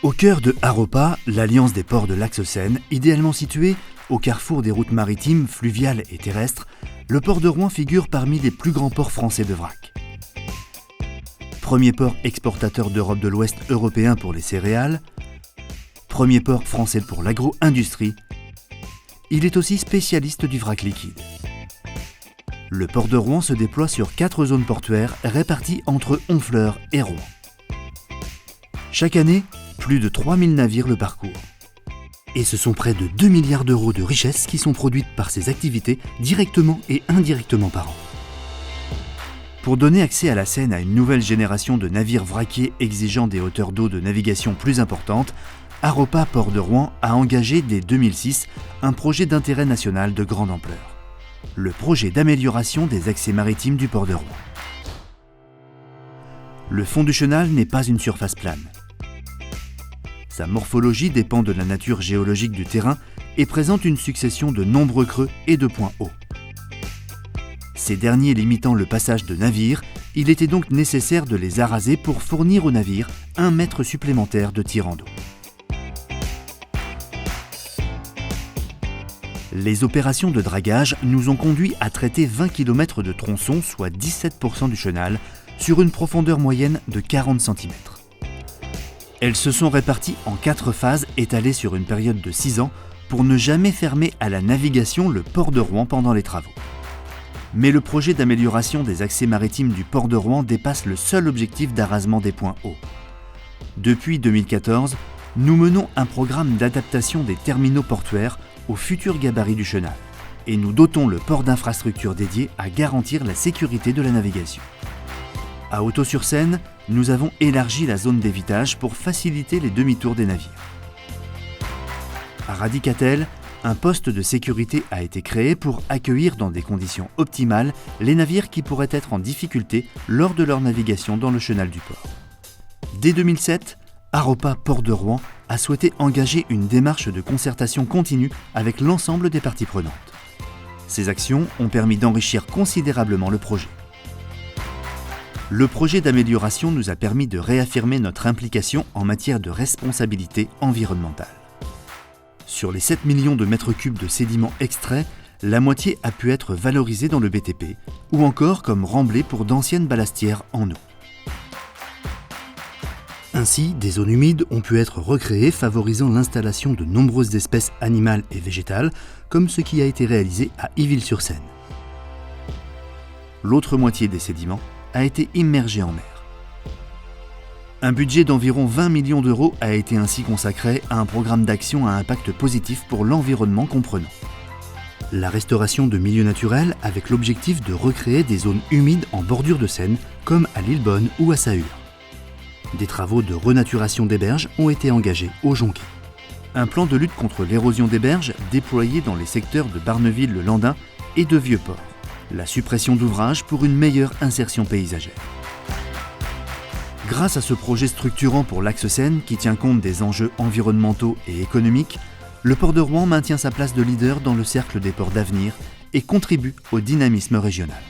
Au cœur de Haropa, l'Alliance des ports de l'Axe Seine, idéalement située au carrefour des routes maritimes, fluviales et terrestres, le port de Rouen figure parmi les plus grands ports français de vrac. Premier port exportateur d'Europe de l'Ouest européen pour les céréales, premier port français pour l'agro-industrie, il est aussi spécialiste du vrac liquide. Le port de Rouen se déploie sur 4 zones portuaires réparties entre Honfleur et Rouen. Chaque année, plus de 3000 navires le parcourent. Et ce sont près de 2 milliards d'euros de richesses qui sont produites par ces activités directement et indirectement par an. Pour donner accès à la Seine à une nouvelle génération de navires vraquiers exigeant des hauteurs d'eau de navigation plus importantes, Haropa Port de Rouen a engagé dès 2006 un projet d'intérêt national de grande ampleur. Le projet d'amélioration des accès maritimes du port de Rouen. Le fond du chenal n'est pas une surface plane. Sa morphologie dépend de la nature géologique du terrain et présente une succession de nombreux creux et de points hauts. Ces derniers limitant le passage de navires, il était donc nécessaire de les araser pour fournir aux navires 1 mètre supplémentaire de tirant d'eau. Les opérations de dragage nous ont conduit à traiter 20 km de tronçon, soit 17% du chenal, sur une profondeur moyenne de 40 cm. Elles se sont réparties en 4 phases étalées sur une période de 6 ans pour ne jamais fermer à la navigation le port de Rouen pendant les travaux. Mais le projet d'amélioration des accès maritimes du port de Rouen dépasse le seul objectif d'arasement des points hauts. Depuis 2014, nous menons un programme d'adaptation des terminaux portuaires au futur gabarit du chenal et nous dotons le port d'infrastructures dédiées à garantir la sécurité de la navigation. À Hautot-sur-Seine, nous avons élargi la zone d'évitage pour faciliter les demi-tours des navires. À Radicatel, un poste de sécurité a été créé pour accueillir dans des conditions optimales les navires qui pourraient être en difficulté lors de leur navigation dans le chenal du port. Dès 2007, Haropa Port de Rouen a souhaité engager une démarche de concertation continue avec l'ensemble des parties prenantes. Ces actions ont permis d'enrichir considérablement le projet. Le projet d'amélioration nous a permis de réaffirmer notre implication en matière de responsabilité environnementale. Sur les 7 millions de mètres cubes de sédiments extraits, la moitié a pu être valorisée dans le BTP ou encore comme remblai pour d'anciennes ballastières en eau. Ainsi, des zones humides ont pu être recréées favorisant l'installation de nombreuses espèces animales et végétales, comme ce qui a été réalisé à Iville-sur-Seine. L'autre moitié des sédiments a été immergée en mer. Un budget d'environ 20 millions d'euros a été ainsi consacré à un programme d'action à impact positif pour l'environnement comprenant la restauration de milieux naturels avec l'objectif de recréer des zones humides en bordure de Seine, comme à Lillebonne ou à Sahur. Des travaux de renaturation des berges ont été engagés au Jonquet. Un plan de lutte contre l'érosion des berges déployé dans les secteurs de Barneville-le-Landin et de Vieux-Port. La suppression d'ouvrages pour une meilleure insertion paysagère. Grâce à ce projet structurant pour l'Axe Seine qui tient compte des enjeux environnementaux et économiques, le port de Rouen maintient sa place de leader dans le cercle des ports d'avenir et contribue au dynamisme régional.